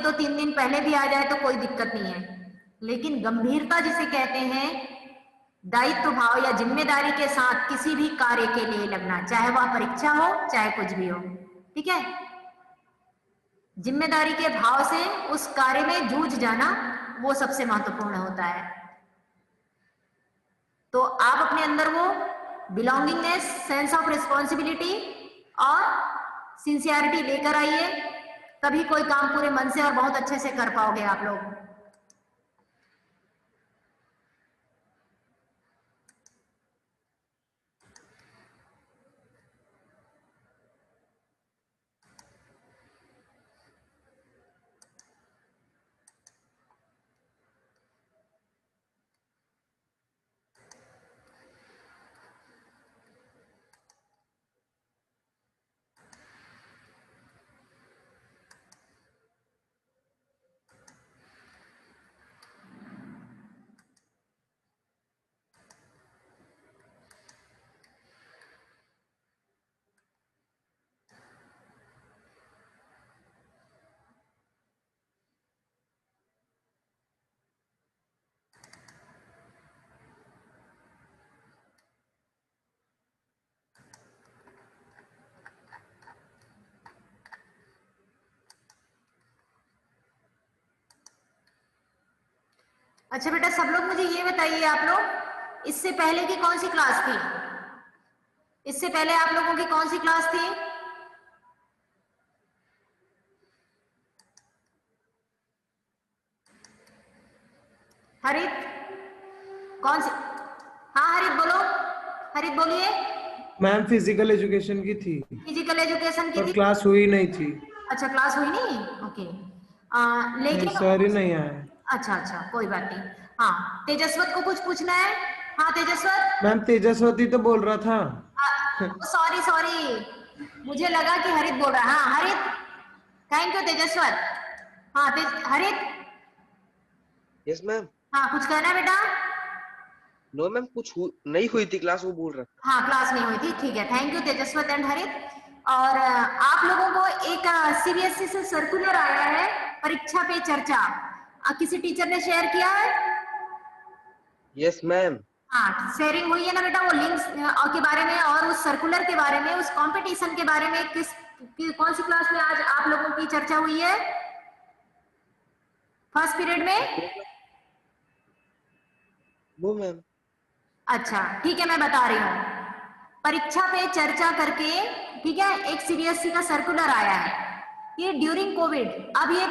तो 3 दिन पहले भी आ जाए तो कोई दिक्कत नहीं है, लेकिन गंभीरता जिसे कहते हैं, दायित्व भाव या जिम्मेदारी के साथ किसी भी कार्य के लिए लगना, चाहे वह परीक्षा हो चाहे कुछ भी हो, ठीक है। जिम्मेदारी के भाव से उस कार्य में जूझ जाना वो सबसे महत्वपूर्ण होता है। तो आप अपने अंदर वो बिलोंगिंगनेस, सेंस ऑफ रिस्पॉन्सिबिलिटी और सिंसियरिटी लेकर आइए, तभी कोई काम पूरे मन से और बहुत अच्छे से कर पाओगे आप लोग। अच्छा बेटा, सब लोग मुझे ये बताइए, आप लोग इससे पहले की कौन सी क्लास थी? इससे पहले आप लोगों की कौन सी क्लास थी? हरित, कौन सी? हाँ हरित बोलो, हरित बोलिए। मैम फिजिकल एजुकेशन की थी। फिजिकल एजुकेशन की और थी? क्लास हुई नहीं थी। अच्छा, क्लास हुई नहीं, ओके। लेकिन सर ही नहीं आए। अच्छा अच्छा, कोई बात नहीं। हाँ, तेजस्वत को कुछ पूछना है? हाँ तेजस्वत। मैम तेजस्वती तो बोल रहा था। सॉरी सॉरी, मुझे लगा कि हरित बोल रहा है। हाँ हरित, थैंक यू तेजस्वत। हाँ हरित। Yes ma'am. हाँ, कुछ कहना है बेटा? नो मैम, कुछ नहीं हुई थी क्लास, वो बोल रहा था। हाँ, क्लास नहीं हुई थी, ठीक है, थैंक यू तेजस्वत एंड हरित। और आप लोगों को एक सीबीएसई से सर्कुलर आया है, परीक्षा पे चर्चा, किसी टीचर ने शेयर किया है? Yes ma'am. हाँ, शेयरिंग हुई है ना बेटा, वो लिंक्स के बारे में और उस सर्कुलर के बारे में, उस कंपटीशन के बारे में कौन सी क्लास में आज आप लोगों की चर्चा हुई है? फर्स्ट पीरियड में? No ma'am. अच्छा ठीक है, मैं बता रही हूँ। परीक्षा पे चर्चा करके, ठीक है, एक सीबीएसई का सर्कुलर आया है कि ड्यूरिंग कोविड, अब ये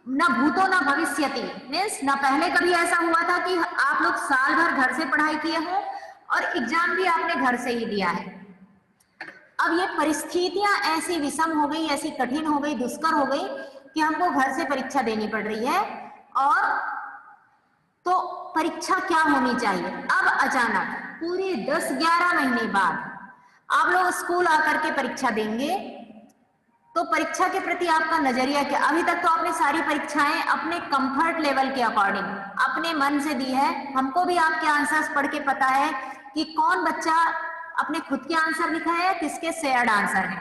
ना भूतो ना भविष्यति, मीन्स ना पहले कभी ऐसा हुआ था कि आप लोग साल भर घर से पढ़ाई किए हो और एग्जाम भी आपने घर से ही दिया है। अब ये परिस्थितियां ऐसी विषम हो गई, ऐसी कठिन हो गई, दुष्कर हो गई कि हमको घर से परीक्षा देनी पड़ रही है। और तो परीक्षा क्या होनी चाहिए? अब अचानक पूरे 10-11 महीने बाद आप लोग स्कूल आकर के परीक्षा देंगे, तो परीक्षा के प्रति आपका नजरिया क्या? अभी तक तो आपने सारी परीक्षाएं अपने कंफर्ट लेवल के अकॉर्डिंग अपने मन से दी है। हमको भी आपके आंसर्स पढ़ के पता है कि कौन बच्चा अपने खुद के आंसर लिखा है या किसके शेयर्ड आंसर है,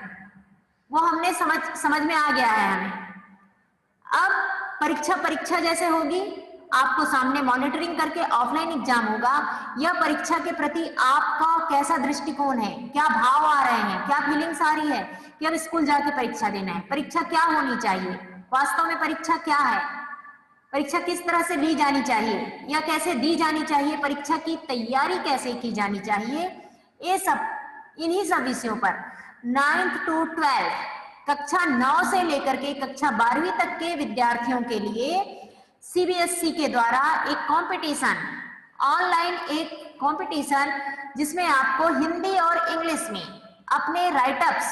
वो हमने समझ में आ गया है हमें। अब परीक्षा जैसे होगी, आपको सामने मॉनिटरिंग करके ऑफलाइन एग्जाम होगा। यह परीक्षा के प्रति आपका कैसा दृष्टिकोण है, क्या भाव आ रहे हैं, क्या फीलिंग्स आ रही है कि अब स्कूल जाके परीक्षा देना है? परीक्षा क्या होनी चाहिए, वास्तव में परीक्षा क्या है, परीक्षा किस तरह से ली जानी चाहिए या कैसे दी जानी चाहिए, परीक्षा की तैयारी कैसे की जानी चाहिए, ये सब, इन्हीं सब विषयों पर 9th to 12 कक्षा 9 से लेकर के कक्षा 12वीं तक के विद्यार्थियों के लिए सीबीएसई के द्वारा एक कंपटीशन, ऑनलाइन एक कंपटीशन, जिसमें आपको हिंदी और इंग्लिश में अपने राइटअप्स,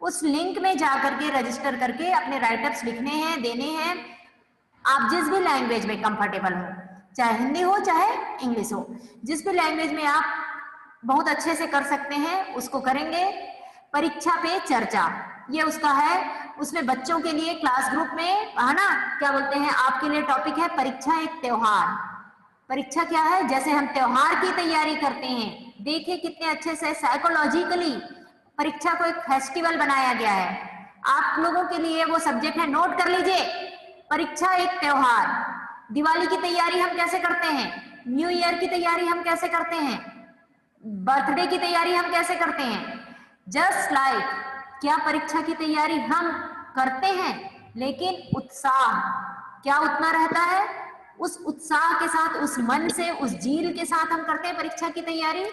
उस लिंक में जाकर के रजिस्टर करके अपने राइटअप्स लिखने हैं, देने हैं। आप जिस भी लैंग्वेज में कंफर्टेबल हो, चाहे हिंदी हो चाहे इंग्लिश हो, जिस भी लैंग्वेज में आप बहुत अच्छे से कर सकते हैं उसको करेंगे। परीक्षा पे चर्चा, ये उसका है, उसमें बच्चों के लिए क्लास ग्रुप में, है ना, क्या बोलते हैं, आपके लिए टॉपिक है परीक्षा एक त्योहार। परीक्षा क्या है? जैसे हम त्योहार की तैयारी करते हैं, देखिए कितने अच्छे से साइकोलॉजिकली परीक्षा को एक फेस्टिवल बनाया गया है। आप लोगों के लिए वो सब्जेक्ट है, नोट कर लीजिए, परीक्षा एक त्योहार, दिवाली की तैयारी हम कैसे करते हैं, न्यू ईयर की तैयारी हम कैसे करते हैं, बर्थडे की तैयारी हम कैसे करते हैं, जस्ट लाइक क्या परीक्षा की तैयारी हम करते हैं, लेकिन उत्साह क्या उतना रहता है, उस उत्साह के साथ, उस मन से, उस जील के साथ हम करते हैं परीक्षा की तैयारी।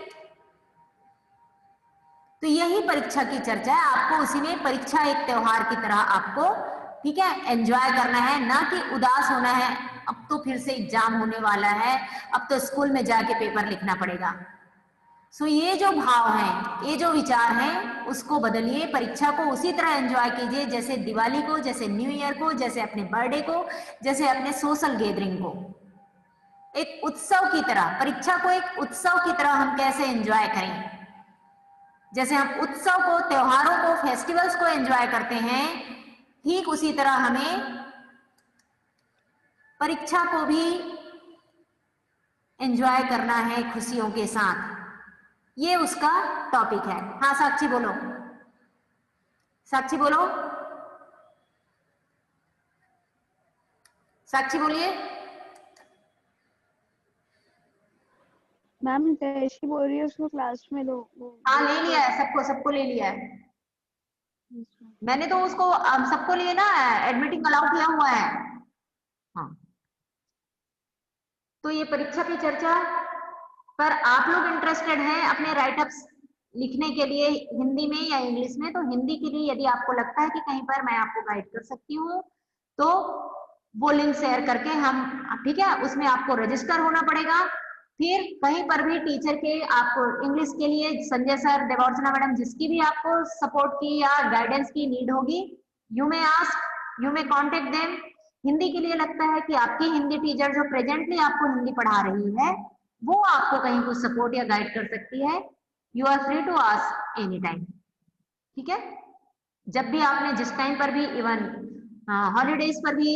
तो यही परीक्षा की चर्चा है। आपको उसी में परीक्षा एक त्योहार की तरह आपको, ठीक है, एंजॉय करना है, ना कि उदास होना है अब तो फिर से एग्जाम होने वाला है, अब तो स्कूल में जाके पेपर लिखना पड़ेगा। सो ये जो भाव है, ये जो विचार है, उसको बदलिए, परीक्षा को उसी तरह एंजॉय कीजिए जैसे दिवाली को, जैसे न्यू ईयर को, जैसे अपने बर्थडे को, जैसे अपने सोशल गैदरिंग को। एक उत्सव की तरह, परीक्षा को एक उत्सव की तरह हम कैसे एंजॉय करें, जैसे हम उत्सव को, त्योहारों को, फेस्टिवल्स को एंजॉय करते हैं, ठीक उसी तरह हमें परीक्षा को भी एंजॉय करना है खुशियों के साथ। ये उसका टॉपिक है। हाँ साक्षी बोलो, साक्षी बोलो, साक्षी बोलिए। मैम जयश्री बोल रही है उसको क्लास में लो। हाँ ले लिया है, सबको सबको ले लिया है मैंने, तो उसको सबको लिए ना, एडमिटिंग अलाउ किया हुआ है। हाँ, तो ये परीक्षा की चर्चा पर आप लोग इंटरेस्टेड हैं अपने राइटअप्स लिखने के लिए हिंदी में या इंग्लिश में, तो हिंदी के लिए यदि आपको लगता है कि कहीं पर मैं आपको गाइड कर सकती हूँ तो वो लिंक शेयर करके हम, ठीक है, उसमें आपको रजिस्टर होना पड़ेगा। फिर कहीं पर भी टीचर के आपको इंग्लिश के लिए संजय सर, देवौर्चना मैडम, जिसकी भी आपको सपोर्ट की या गाइडेंस की नीड होगी, you may ask, you may contact them. Hindi के लिए लगता है कि आपकी हिंदी टीचर जो प्रेजेंटली आपको हिंदी पढ़ा रही है वो आपको कहीं कुछ सपोर्ट या गाइड कर सकती है। You are free to ask any time, ठीक है। जब भी आपने जिस टाइम पर भी, इवन हॉलीडेज पर भी,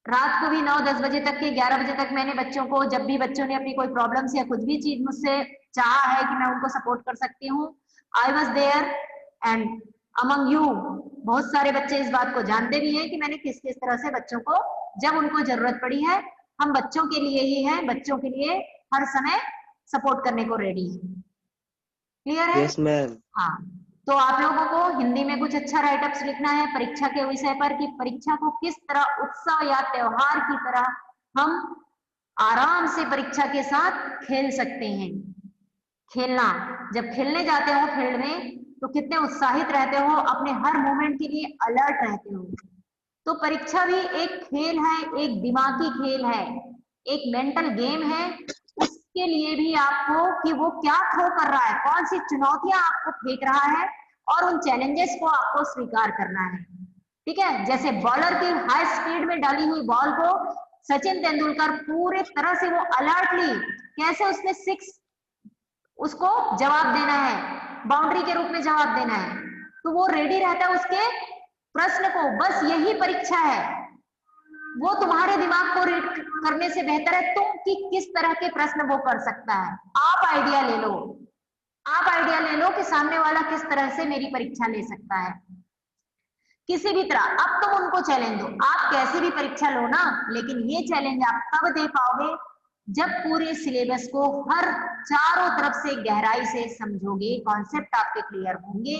रात को भी 9-10 बजे तक के 11 बजे तक मैंने बच्चों को, जब भी बच्चों ने अपनी कोई प्रॉब्लम्स या कुछ भी चीज मुझसे चाहा है कि मैं उनको सपोर्ट कर सकती हूँ, I was there and among you. बहुत सारे बच्चे इस बात को जानते भी हैं कि मैंने किस किस तरह से बच्चों को, जब उनको जरूरत पड़ी है, हम बच्चों के लिए ही हैं, बच्चों के लिए हर समय सपोर्ट करने को रेडी है। क्लियर है? Yes ma'am. हाँ, तो आप लोगों को हिंदी में कुछ अच्छा राइटअप्स लिखना है परीक्षा के विषय पर कि परीक्षा को किस तरह उत्सव या त्योहार की तरह हम आराम से परीक्षा के साथ खेल सकते हैं। खेलना, जब खेलने जाते हो फील्ड में तो कितने उत्साहित रहते हो, अपने हर मोमेंट के लिए अलर्ट रहते हो। तो परीक्षा भी एक खेल है, एक दिमागी खेल है, एक मेंटल गेम है। उसके लिए भी आपको कि वो क्या थ्रो कर रहा है, कौन सी चुनौतियां आपको फेंक रहा है, और उन चैलेंजेस को आपको स्वीकार करना है, ठीक है। जैसे बॉलर की हाई स्पीड में डाली हुई बॉल को सचिन तेंदुलकर पूरे तरह से वो अलर्टली, कैसे उसने 6 उसको जवाब देना है, बाउंड्री के रूप में जवाब देना है, तो वो रेडी रहता है उसके प्रश्न को। बस यही परीक्षा है, वो तुम्हारे दिमाग को रीड करने से बेहतर है तुम कि किस तरह के प्रश्न वो कर सकता है। आप आइडिया ले लो, आप आइडिया ले लो कि सामने वाला किस तरह से मेरी परीक्षा ले सकता है, किसी भी तरह। अब तुम उनको चैलेंज दो, आप कैसी भी परीक्षा लो ना, लेकिन ये चैलेंज आप तब दे पाओगे जब पूरे सिलेबस को हर चारों तरफ से गहराई से समझोगे, कॉन्सेप्ट आपके क्लियर होंगे,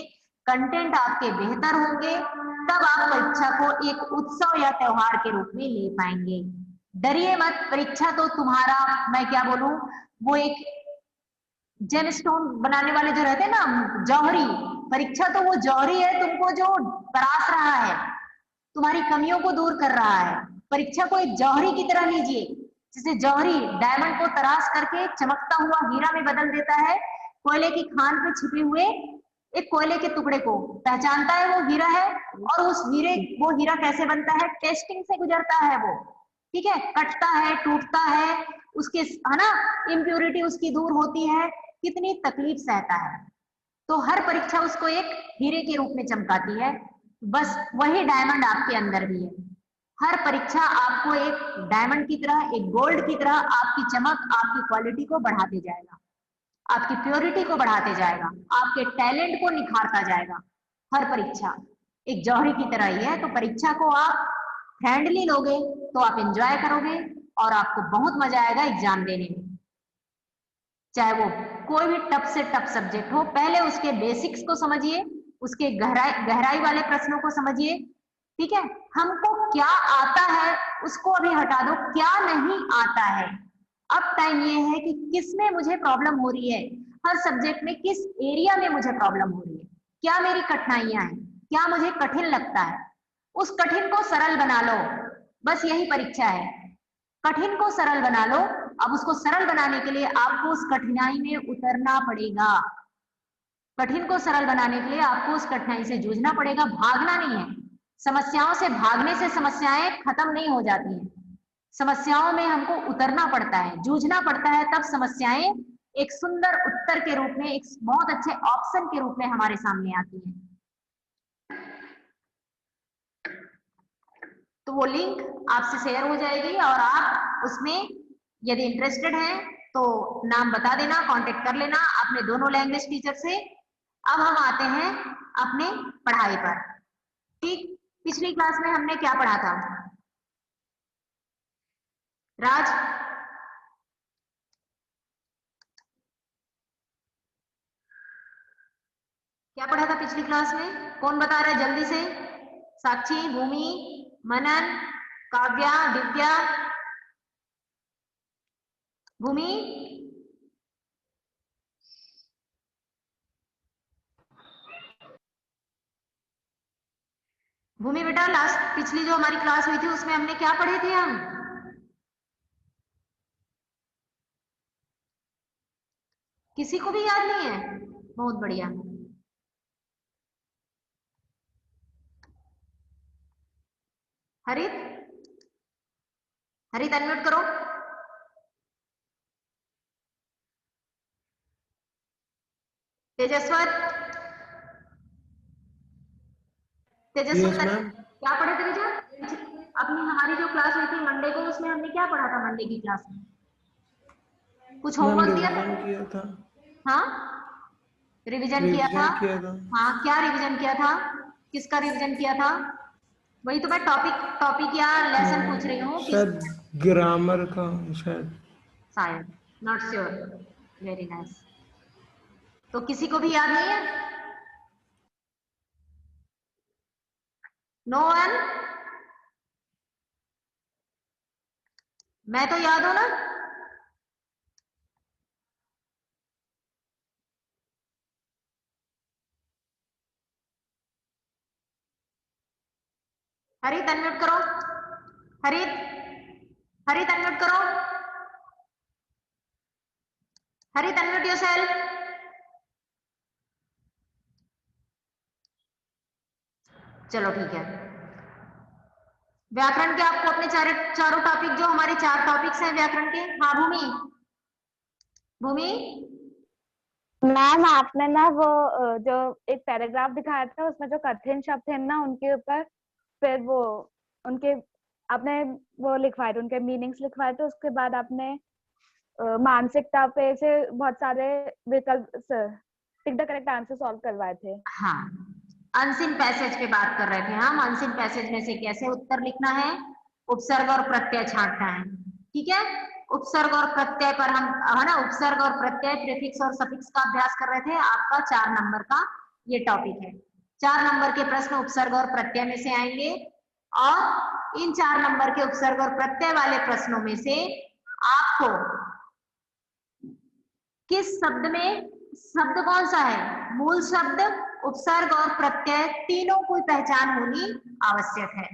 कंटेंट आपके बेहतर होंगे, तब आप परीक्षा को एक उत्सव या त्योहार के रूप में ले पाएंगे। डरिए मत, परीक्षा तो तुम्हारा, मैं क्या बोलूं, वो एक जेमस्टोन बनाने वाले जो रहते हैं ना, जौहरी, परीक्षा तो वो जौहरी है तुमको जो तराश रहा है, तुम्हारी कमियों को दूर कर रहा है। परीक्षा को एक जौहरी की तरह लीजिए, जैसे जौहरी डायमंड को तराश करके चमकता हुआ हीरा में बदल देता है, कोयले की खान पे छिपे हुए एक कोयले के टुकड़े को पहचानता है वो हीरा है, और उस हीरे, वो हीरा कैसे बनता है, टेस्टिंग से गुजरता है वो, ठीक है, कटता है, टूटता है, उसके, है ना, इम्प्योरिटी उसकी दूर होती है, कितनी तकलीफ सहता है। तो हर परीक्षा उसको एक हीरे के रूप में चमकाती है, बस वही डायमंड आपके अंदर भी है। हर परीक्षा आपको एक डायमंड की तरह, एक गोल्ड की तरह आपकी चमक, आपकी क्वालिटी को बढ़ाते जाएगा, आपकी प्योरिटी को बढ़ाते जाएगा, आपके टैलेंट को निखारता जाएगा। हर परीक्षा एक जौहरी की तरह ही है, तो परीक्षा को आप फ्रेंडली लोगे तो आप एंजॉय करोगे और आपको बहुत मजा आएगा एग्जाम देने में। चाहे वो कोई भी टफ से टफ सब्जेक्ट हो, पहले उसके बेसिक्स को समझिए, उसके गहराई वाले प्रश्नों को समझिए। ठीक है, हमको क्या आता है उसको अभी हटा दो, क्या नहीं आता है। अब टाइम ये है कि किसमें मुझे प्रॉब्लम हो रही है, हर सब्जेक्ट में किस एरिया में मुझे प्रॉब्लम हो रही है, क्या मेरी कठिनाइयां हैं, क्या मुझे कठिन लगता है। उस कठिन को सरल बना लो, बस यही परीक्षा है। कठिन को सरल बना लो। अब उसको सरल बनाने के लिए आपको उस कठिनाई में उतरना पड़ेगा। कठिन को सरल बनाने के लिए आपको उस कठिनाई से जूझना पड़ेगा, भागना नहीं है। समस्याओं से भागने से समस्याएं खत्म नहीं हो जाती हैं। समस्याओं में हमको उतरना पड़ता है, जूझना पड़ता है, तब समस्याएं एक सुंदर उत्तर के रूप में, एक बहुत अच्छे ऑप्शन के रूप में हमारे सामने आती हैं। तो वो लिंक आपसे शेयर हो जाएगी और आप उसमें यदि इंटरेस्टेड हैं तो नाम बता देना, कांटेक्ट कर लेना अपने दोनों लैंग्वेज टीचर से। अब हम आते हैं अपने पढ़ाई पर। ठीक, पिछली क्लास में हमने क्या पढ़ा था राज? क्या पढ़ा था पिछली क्लास में? कौन बता रहा है जल्दी से? साक्षी, भूमि, मनन, काव्या, दिव्या, भूमि। भूमि बेटा, लास्ट पिछली जो हमारी क्लास हुई थी उसमें हमने क्या पढ़े थे हम? किसी को भी याद नहीं है? बहुत बढ़िया। हरित, हरित अनम्यूट करो। तेजस्वर, तेजस्वर यस मैम। क्या पढ़े थे बेटा? अपनी हमारी जो क्लास हुई थी मंडे को, उसमें हमने क्या पढ़ा था मंडे की क्लास में? कुछ मैम होमवर्क दिया था? रिवीजन किया था। हाँ, रिवीजन किया था। रिवीजन किया था। हाँ, क्या रिवीजन किया था? किसका रिवीजन किया था? वही तो मैं टॉपिक टॉपिक या लेसन पूछ रही हूँ किस। शायद ग्रामर का, शायद। शायद, नॉट श्योर। Very nice. तो किसी को भी याद नहीं है? No one? मैं तो याद हूं ना? हरित अनम्यूट करो। हरित, हरित अनम्यूट करो। हरित अनम्यूट योरसेल्फ। चलो ठीक है। व्याकरण के आपको अपने चारों टॉपिक, जो हमारे 4 टॉपिक्स हैं व्याकरण के। हाँ भूमि, भूमि। मैम आपने ना वो जो एक पैराग्राफ दिखाया था उसमें जो कठिन शब्द थे ना उनके ऊपर, फिर वो उनके आपने वो लिखवाए थे, उनके मीनिंग्स लिखवाए थे। उसके बाद आपने मानसिकता पे से बहुत सारे विकल्प tick the correct answer solve करवाए थे। हाँ, अनसीन पैसेज पे बात कर रहे थे हम। अनसीन पैसेज में से कैसे उत्तर लिखना है, उपसर्ग और प्रत्यय छांटना है। ठीक है, उपसर्ग और प्रत्यय पर हम, है ना, उपसर्ग और प्रत्यय, प्रीफिक्स और सफिक्स का अभ्यास कर रहे थे। आपका 4 नंबर का ये टॉपिक है। 4 नंबर के प्रश्न उपसर्ग और प्रत्यय में से आएंगे और इन 4 नंबर के उपसर्ग और प्रत्यय वाले प्रश्नों में से आपको किस शब्द में, शब्द कौन सा है, मूल शब्द, उपसर्ग और प्रत्यय, तीनों की पहचान होनी आवश्यक है।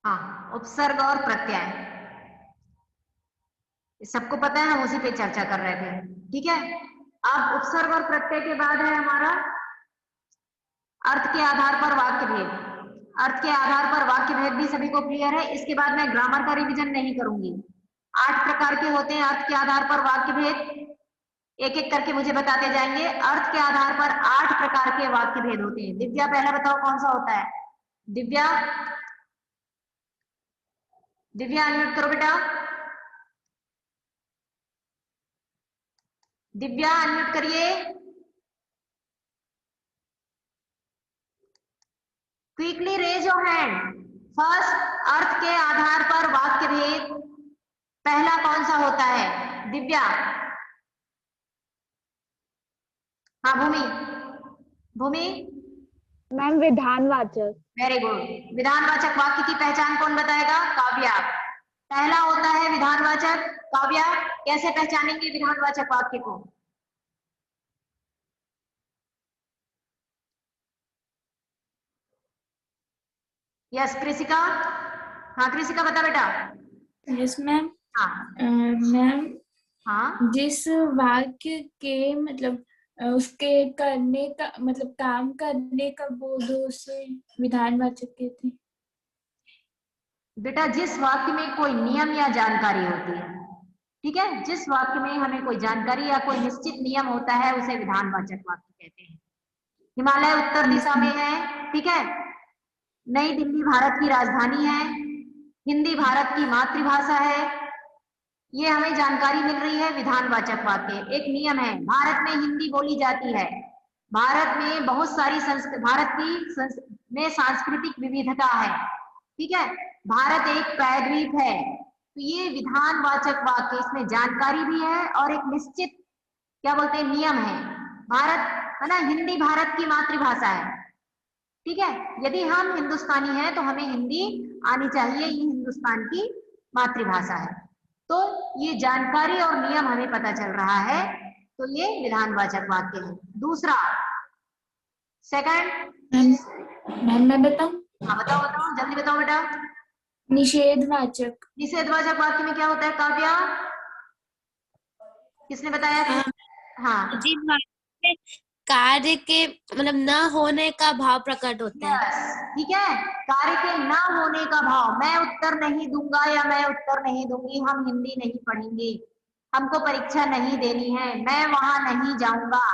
हाँ, उपसर्ग और प्रत्यय, सबको पता है, हम उसी पे चर्चा कर रहे थे। ठीक है, अब उपसर्ग और प्रत्यय के बाद है हमारा अर्थ के आधार पर वाक्य भेद। अर्थ के आधार पर वाक्य भेद भी सभी को क्लियर है। इसके बाद मैं ग्रामर का रिवीजन नहीं करूंगी। 8 प्रकार के होते हैं अर्थ के आधार पर वाक्य भेद, एक एक करके मुझे बताते जाएंगे। अर्थ के आधार पर 8 प्रकार के वाक्य भेद होते हैं। दिव्या पहला बताओ कौन सा होता है? दिव्या, दिव्या अनम्यूट करो बेटा। दिव्या अनम्यूट करिए। Quickly raise your hand. First, अर्थ के आधार पर वाक्य भेद पहला कौन सा होता है? दिव्या। हाँ भूमि, भूमि। मैम विधानवाचक। Very good. विधानवाचक वाक्य की पहचान कौन बताएगा? काव्या। पहला होता है विधानवाचक। काव्या, कैसे पहचानेंगे विधानवाचक वाक्य को? यस कृषिका। हाँ कृषिका बता बेटा। Yes ma'am. हाँ मैम, हाँ, जिस वाक्य के मतलब उसके करने का मतलब काम करने का बोध हो उसे विधानवाचक कहते हैं। बेटा जिस वाक्य में कोई नियम या जानकारी होती है, ठीक है, जिस वाक्य में हमें कोई जानकारी या कोई निश्चित नियम होता है उसे विधानवाचक वाक्य कहते हैं। हिमालय उत्तर दिशा में है, ठीक है, नई दिल्ली भारत की राजधानी है, हिंदी भारत की मातृभाषा है, ये हमें जानकारी मिल रही है। विधानवाचक वाक्य एक नियम है। भारत में हिंदी बोली जाती है, भारत में बहुत सारी भारत की में सांस्कृतिक विविधता है, ठीक है, भारत एक प्रायद्वीप है। तो ये विधानवाचक वाक्य, इसमें जानकारी भी है और एक निश्चित क्या बोलते हैं नियम है। भारत है ना, हिंदी भारत की मातृभाषा है, ठीक है, यदि हम हिंदुस्तानी हैं तो हमें हिंदी आनी चाहिए, ये हिंदुस्तान की मातृभाषा है। तो ये जानकारी और नियम हमें पता चल रहा है, तो ये विधानवाचक वाक्य है। दूसरा, सेकंड। मैम मैं बताऊं? हाँ बताओ बताओ, जल्दी बताओ बेटा। निषेधवाचक। निषेधवाचक वाक्य में क्या होता है? काव्या, किसने बताया? हाँ जिन वाक्य में कार्य के मतलब न होने का भाव प्रकट होता है। यस, ठीक है, कार्य के ना होने का भाव। मैं उत्तर नहीं दूंगा या मैं उत्तर नहीं दूंगी, हम हिंदी नहीं पढ़ेंगे, हमको परीक्षा नहीं देनी है, मैं वहां नहीं जाऊंगा,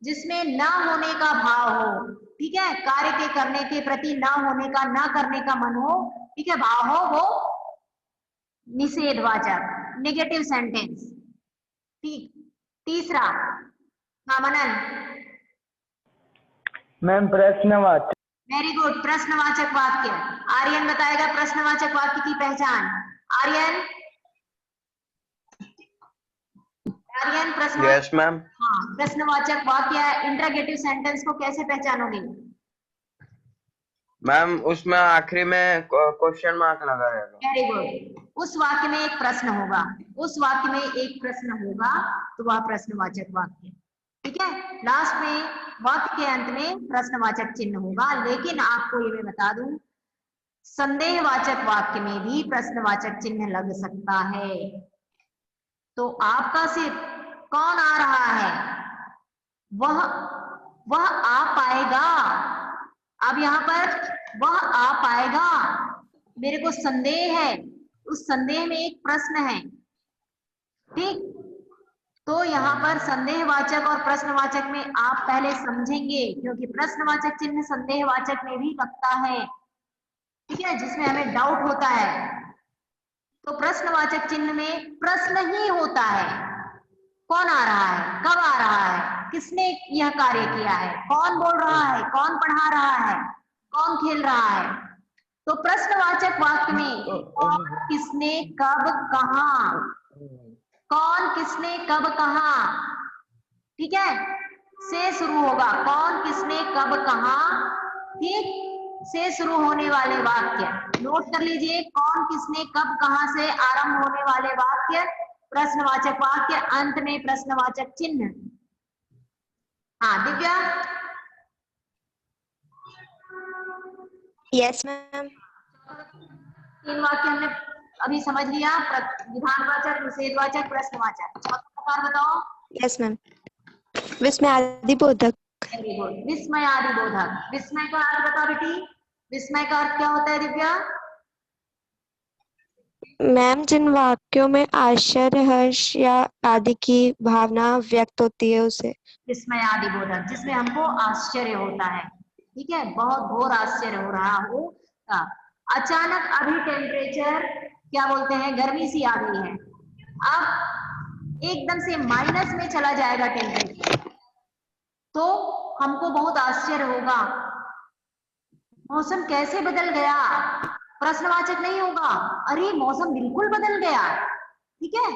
जिसमें ना होने का भाव हो, ठीक है, कार्य के करने के प्रति ना होने का, ना करने का मन हो, ठीक है, भाव हो, वो निषेधवाचक, नेगेटिव सेंटेंस। ठीक। तीसरा, हाँ मनन। मैम प्रश्नवाचक। वेरी गुड, प्रश्नवाचक वाक्य। आर्यन बताएगा प्रश्नवाचक वाक्य की पहचान। आर्यन, आर्यन प्रश्नवाचक। Yes ma'am. हाँ, प्रश्नवाचक वाक्य इंटरोगेटिव सेंटेंस को कैसे पहचानोगे? मैम उसमें आखिरी में क्वेश्चन मार्क लगा रहेगा। वेरी गुड, उस वाक्य में एक प्रश्न होगा, उस वाक्य में एक प्रश्न होगा तो वह प्रश्नवाचक वाक्य, ठीक है, लास्ट में वाक्य के अंत में प्रश्नवाचक चिन्ह होगा। लेकिन आपको ये मैं बता दूं, संदेहवाचक वाक्य में भी प्रश्नवाचक चिन्ह लग सकता है। तो आपका सिर्फ कौन आ रहा है, वह आ पाएगा। अब यहाँ पर वह आ पाएगा, मेरे को संदेह है, उस संदेह में एक प्रश्न है, ठीक, तो यहाँ पर संदेहवाचक और प्रश्नवाचक में आप पहले समझेंगे, क्योंकि प्रश्नवाचक चिन्ह संदेहवाचक में भी लगता है, ठीक है, जिसमें हमें डाउट होता है। तो प्रश्नवाचक चिन्ह में प्रश्न ही होता है, कौन आ रहा है, कब आ रहा है, किसने यह कार्य किया है, कौन बोल रहा है, कौन पढ़ा रहा है, कौन खेल रहा है। तो प्रश्नवाचक वाक्य में कौन, किसने, कब, कहां, कौन, किसने, कब, कहां, ठीक है, से शुरू होगा, कौन, किसने, कब, कहां, ठीक, से शुरू होने वाले वाक्य नोट कर लीजिए। कौन, किसने, कब, कहां से आरंभ होने वाले वाक्य प्रश्नवाचक वाक्य, अंत में प्रश्नवाचक चिन्ह। हाँ दिव्या। Yes ma'am. तीन वाक्य हमने अभी समझ लिया, विधानवाचक, निषेधवाचक, प्रश्नवाचक। चौथा प्रकार बताओ। Yes ma'am. विस्मयादिबोधक। वेरी गुड, विस्मयादिबोधक। विस्मय का अर्थ बता बेटी, विस्मय का अर्थ क्या होता है दिव्या? मैम जिन वाक्यों में आश्चर्य, हर्ष या आदि की भावना व्यक्त होती है उसे। विस्मयादिबोधक, जिसमें हमको आश्चर्य होता है, ठीक है, बहुत घोर आश्चर्य हो रहा हो। अचानक अभी टेम्परेचर क्या बोलते हैं, गर्मी सी आ गई है, अब एकदम से माइनस में चला जाएगा टेम्परेचर, तो हमको बहुत आश्चर्य होगा, मौसम कैसे बदल गया। प्रश्नवाचक नहीं होगा, अरे मौसम बिल्कुल बदल गया, ठीक है,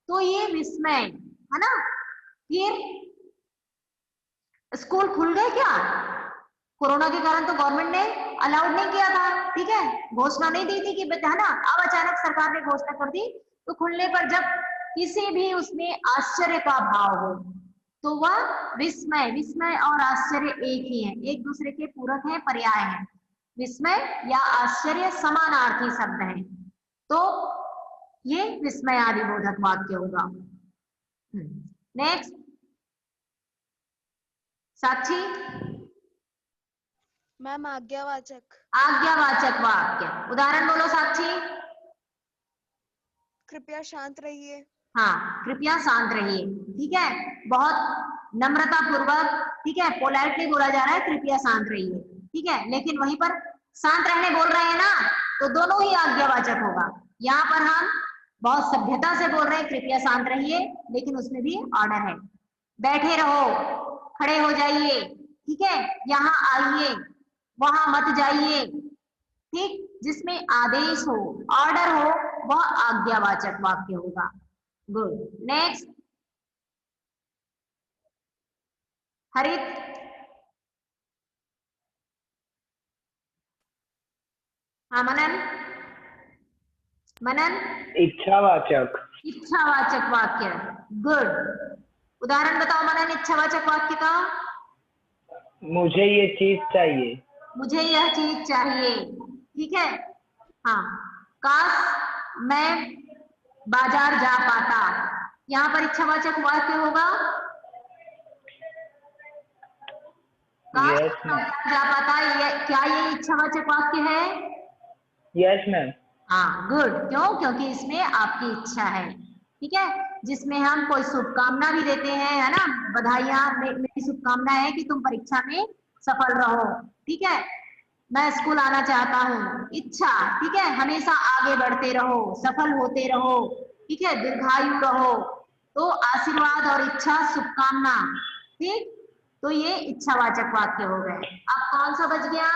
तो ये विस्मय है ना। फिर स्कूल खुल गए क्या? कोरोना के कारण तो गवर्नमेंट ने अलाउड नहीं किया था, ठीक है, घोषणा नहीं दी थी कि है ना, अब अचानक सरकार ने घोषणा कर दी, तो खुलने पर जब किसी भी उसमें आश्चर्य का भाव हो तो वह विस्मय। विस्मय और आश्चर्य एक ही है, एक दूसरे के पूरक हैं, पर्याय हैं। विस्मय या आश्चर्य समानार्थी शब्द हैं, तो ये विस्मयादिबोधक वाक्य होगा। नेक्स्ट, साक्षी। मैम आज्ञावाचक। आज्ञावाचक वाक्य, उदाहरण बोलो साक्षी। कृपया शांत रहिए। हाँ, कृपया शांत रहिए, ठीक है, बहुत नम्रता पूर्वक, ठीक है, पोलाइटली बोला जा रहा है कृपया शांत रहिए, ठीक है, लेकिन वहीं पर शांत रहने बोल रहे हैं ना, तो दोनों ही आज्ञावाचक होगा। यहाँ पर हम बहुत सभ्यता से बोल रहे हैं कृपया शांत रहिए, लेकिन उसमें भी ऑर्डर है, बैठे रहो, खड़े हो जाइए, ठीक है, यहाँ आइए, वहां मत जाइए, ठीक, जिसमें आदेश हो, ऑर्डर हो, वह आज्ञावाचक वाक्य होगा। गुड। नेक्स्ट, हरित। हाँ मनन। मनन। इच्छावाचक। इच्छावाचक वाक्य, गुड। उदाहरण बताओ मनन, इच्छावाचक वाक्य का। मुझे ये चीज चाहिए। मुझे यह चीज चाहिए, ठीक है, हाँ, काश मैं बाजार जा पाता, यहाँ पर इच्छावाचक वाक्य होगा, काश यस मैम। बाजार जा पाता, क्या ये इच्छावाचक वाक्य है? Yes ma'am. हाँ, गुड। क्यों? क्योंकि इसमें आपकी इच्छा है, ठीक है, जिसमें हम कोई शुभकामना भी देते हैं, है ना, बधाइयां, मेरी शुभकामना है कि तुम परीक्षा में सफल रहो, ठीक है, मैं स्कूल आना चाहता हूँ, इच्छा, ठीक है, हमेशा आगे बढ़ते रहो, सफल होते रहो, ठीक है, दीर्घायु रहो, तो आशीर्वाद और इच्छा, शुभकामना, ठीक, तो ये इच्छावाचक वाक्य हो गए। अब कौन सा बच गया?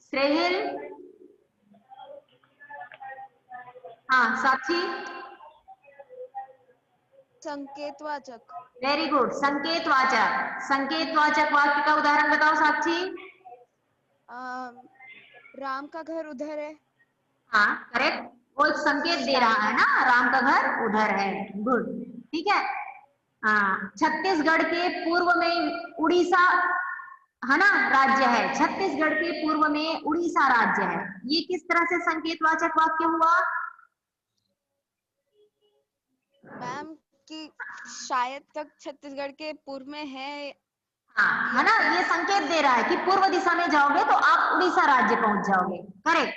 श्रेहिल। हाँ साक्षी। संकेतवाचक। Very good, संकेतवाचक। संकेतवाचक वाक्य का उदाहरण बताओ साक्षी। राम का घर उधर है। हाँ करेक्ट, वो एक संकेत दे रहा है ना, राम का घर उधर है, गुड, ठीक है। हाँ, छत्तीसगढ़ के पूर्व में उड़ीसा, है ना, राज्य है, छत्तीसगढ़ के पूर्व में उड़ीसा राज्य है, ये किस तरह से संकेतवाचक वाक्य हुआ? मैम कि शायद तक छत्तीसगढ़ के पूर्व में है। हाँ, है ना, ये संकेत दे रहा है कि पूर्व दिशा में जाओगे तो आप उड़ीसा राज्य पहुंच जाओगे, करेक्ट,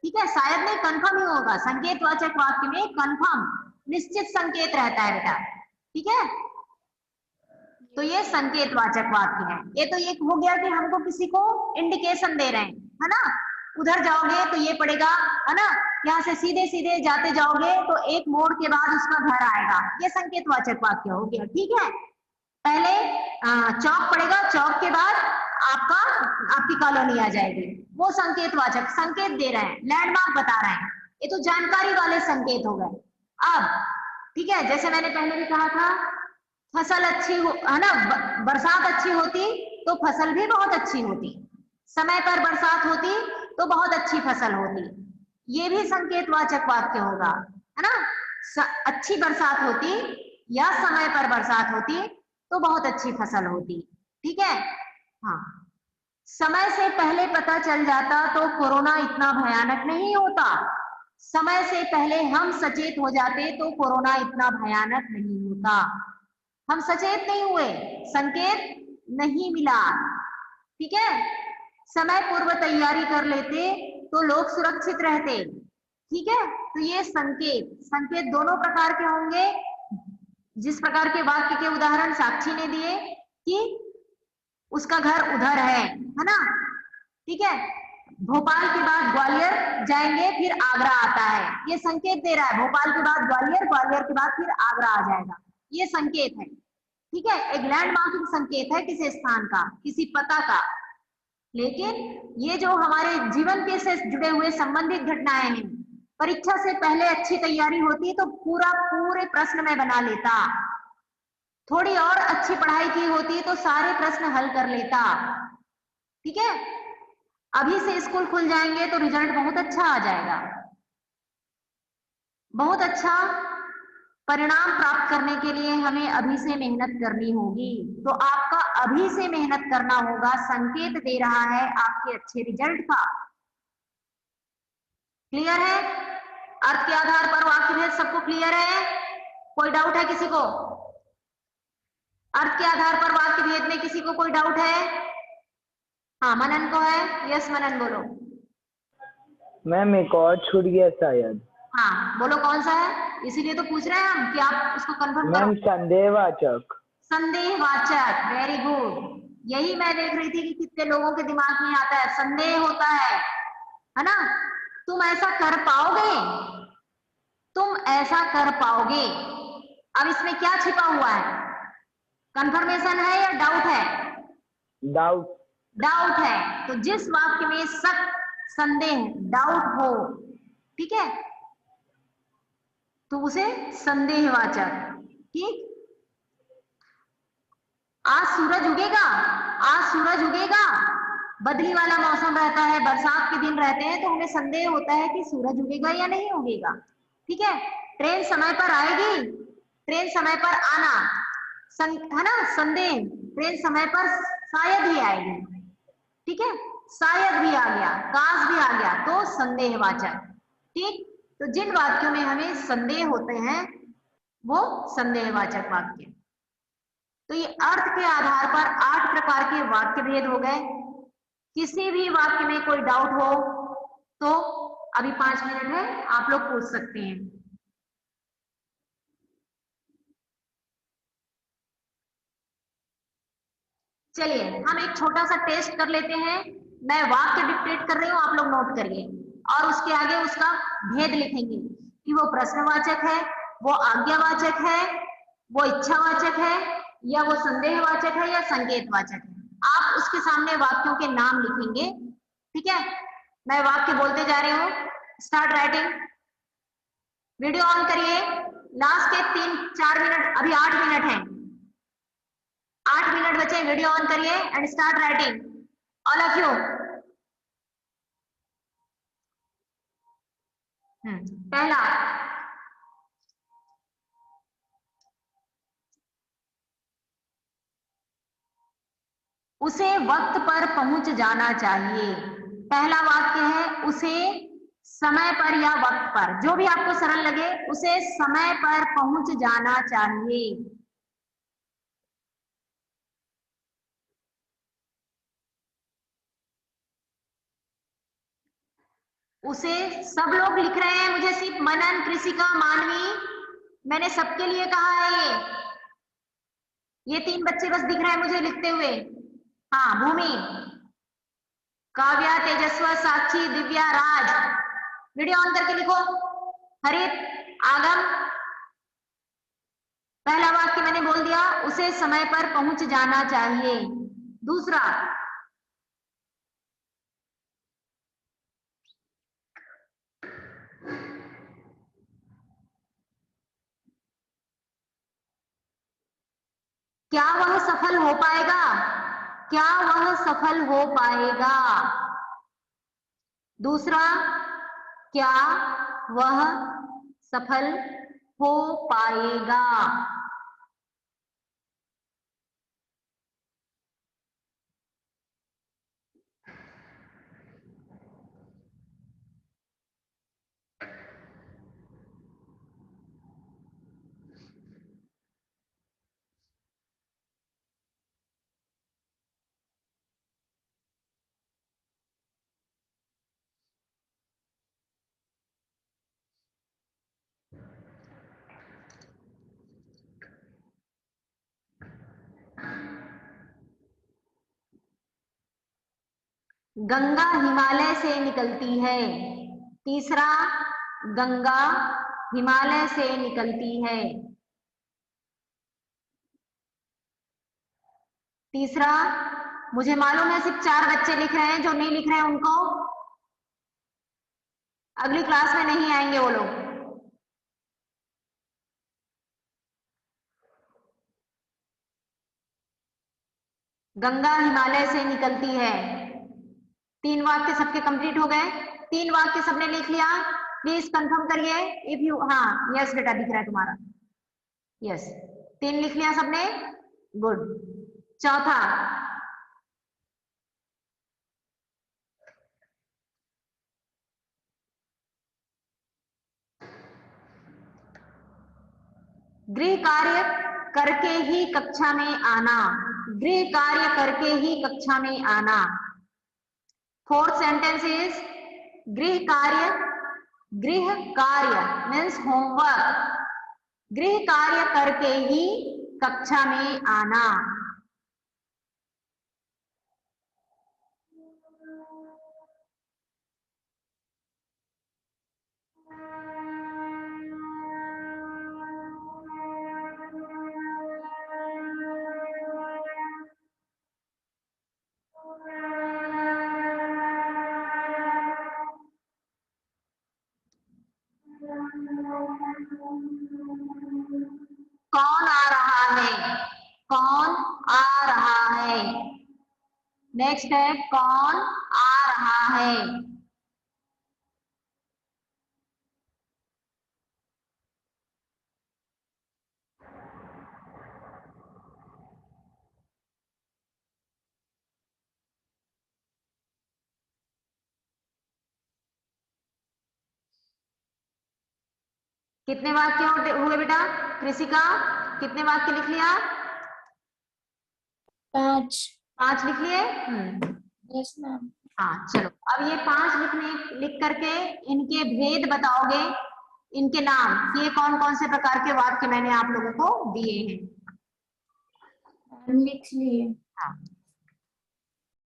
ठीक है, शायद नहीं, कंफर्म ही होगा। संकेतवाचक वाक्य में कंफर्म, निश्चित संकेत रहता है बेटा, ठीक है, तो ये संकेतवाचक वाक्य है। ये तो एक हो गया कि हमको किसी को इंडिकेशन दे रहे हैं, है ना, उधर जाओगे तो ये पड़ेगा, है ना, यहाँ से सीधे सीधे जाते जाओगे तो एक मोड़ के बाद उसका घर आएगा, ये संकेतवाचक वाक्य हो गया, ठीक है, पहले चौक पड़ेगा, चौक के बाद आपकी कॉलोनी आ जाएगी, वो संकेतवाचक, संकेत दे रहे हैं, लैंडमार्क बता रहे हैं, ये तो जानकारी वाले संकेत हो गए। अब ठीक है, जैसे मैंने पहले भी कहा था, फसल अच्छी हो, है ना, बरसात अच्छी होती तो फसल भी बहुत अच्छी होती, समय पर बरसात होती तो बहुत अच्छी फसल होती, ये भी संकेतवाचक वाक्य होगा, है ना, अच्छी बरसात होती या समय पर बरसात होती तो बहुत अच्छी फसल होती, ठीक है, हाँ, समय से पहले पता चल जाता तो कोरोना इतना भयानक नहीं होता। समय से पहले हम सचेत हो जाते तो कोरोना इतना भयानक नहीं होता। हम सचेत नहीं हुए, संकेत नहीं मिला, ठीक है। समय पूर्व तैयारी कर लेते तो लोग सुरक्षित रहते, ठीक है। तो ये संकेत दोनों प्रकार के होंगे। जिस प्रकार के वाक्य के उदाहरण साक्षी ने दिए कि उसका घर उधर है ना, ठीक है। भोपाल के बाद ग्वालियर जाएंगे फिर आगरा आता है, ये संकेत दे रहा है। भोपाल के बाद ग्वालियर, ग्वालियर के बाद फिर आगरा आ जाएगा, ये संकेत है, ठीक है। एक लैंडमार्किंग संकेत है किसी स्थान का, किसी पता का। लेकिन ये जो हमारे जीवन के से जुड़े हुए संबंधित घटनाएं हैं, परीक्षा से पहले अच्छी तैयारी होती तो पूरे प्रश्न में बना लेता। थोड़ी और अच्छी पढ़ाई की होती तो सारे प्रश्न हल कर लेता, ठीक है। अभी से स्कूल खुल जाएंगे तो रिजल्ट बहुत अच्छा आ जाएगा, बहुत अच्छा परिणाम प्राप्त करने के लिए हमें अभी से मेहनत करनी होगी। तो आपका अभी से मेहनत करना होगा, संकेत दे रहा है आपके अच्छे रिजल्ट का। क्लियर है? अर्थ के आधार पर वाक्य भेद सबको क्लियर है? कोई डाउट है किसी को? अर्थ के आधार पर वाक्य भेद में किसी को कोई डाउट है? हाँ, मनन को है। यस मनन बोलो। मैम एक और छूट गया शायद। हाँ बोलो कौन सा है, इसीलिए तो पूछ रहे हैं हम कि आप उसको कंफर्म करो। मैम संदेहवाचक। संदेहवाचक, वेरी गुड। यही मैं देख रही थी कि कितने लोगों के दिमाग में आता है, संदेह होता है ना। तुम ऐसा कर पाओगे, तुम ऐसा कर पाओगे। अब इसमें क्या छिपा हुआ है? कंफर्मेशन है या डाउट है? डाउट। डाउट है। तो जिस वाक्य में शक, संदेह, डाउट हो, ठीक है, तो उसे संदेहवाचक, ठीक। आज सूरज उगेगा, आज सूरज उगेगा, बदली वाला मौसम रहता है, बरसात के दिन रहते हैं, तो हमें संदेह होता है कि सूरज उगेगा या नहीं उगेगा, ठीक है। ट्रेन समय पर आएगी, ट्रेन समय पर आना, है ना, संदेह। ट्रेन समय पर शायद ही आएगी, ठीक है, शायद भी आ गया, काश भी आ गया, तो संदेहवाचक, ठीक। तो जिन वाक्यों में हमें संदेह होते हैं वो संदेहवाचक वाक्य। तो ये अर्थ के आधार पर 8 प्रकार के वाक्य भेद हो गए। किसी भी वाक्य में कोई डाउट हो तो अभी 5 मिनट है, आप लोग पूछ सकते हैं। चलिए हम एक छोटा सा टेस्ट कर लेते हैं। मैं वाक्य डिक्टेट कर रही हूँ, आप लोग नोट करिए और उसके आगे उसका भेद लिखेंगे कि वो प्रश्नवाचक है, वो आज्ञावाचक है, वो इच्छावाचक है, या वो संदेहवाचक है, या संकेतवाचक है। आप उसके सामने वाक्यों के नाम लिखेंगे, ठीक है। मैं वाक्य बोलते जा रही हूँ, स्टार्ट राइटिंग। वीडियो ऑन करिए। लास्ट के 3-4 मिनट, अभी 8 मिनट है, 8 मिनट बचे, वीडियो ऑन करिए and start writing all of you. पहला, उसे वक्त पर पहुंच जाना चाहिए। पहला वाक्य है उसे समय पर या वक्त पर, जो भी आपको सरल लगे, उसे समय पर पहुंच जाना चाहिए। उसे सब लोग लिख रहे हैं, मुझे सिर्फ मनन, कृषिका, मानवी, मैंने सबके लिए कहा है। ये 3 बच्चे बस दिख रहे हैं मुझे लिखते हुए। हाँ, भूमि, काव्या, तेजस्वा, साक्षी, दिव्या, राज, वीडियो ऑन करके लिखो। हरित, आगम। पहला वाक्य मैंने बोल दिया, उसे समय पर पहुंच जाना चाहिए। दूसरा, क्या वह सफल हो पाएगा? क्या वह सफल हो पाएगा? दूसरा, क्या वह सफल हो पाएगा? गंगा हिमालय से निकलती है। तीसरा, गंगा हिमालय से निकलती है। तीसरा, मुझे मालूम है सिर्फ 4 बच्चे लिख रहे हैं, जो नहीं लिख रहे हैं उनको अगली क्लास में नहीं आएंगे वो लोग। गंगा हिमालय से निकलती है। 3 वाक्य सबके कंप्लीट हो गए। 3 वाक्य सबने लिख लिया? प्लीज कंफर्म करिए इफ यू, हाँ यस बेटा दिख रहा है तुम्हारा, यस 3 लिख लिया सबने, गुड। चौथा, गृह कार्य करके ही कक्षा में आना। गृह कार्य करके ही कक्षा में आना। 4th सेंटेंस इज गृह कार्य मीन्स होमवर्क। गृह कार्य करके ही कक्षा में आना। कौन आ रहा है? कौन आ रहा है? नेक्स्ट है कौन आ रहा है? कितने वाक्य हुए बेटा? कृषिका कितने वाक्य लिख लिया? 5 लिख लिए? Yes ma'am. हाँ चलो, अब ये 5 लिख करके इनके भेद बताओगे, इनके नाम, ये कौन कौन से प्रकार के वाक्य मैंने आप लोगों को दिए हैं। लिख लिए। हाँ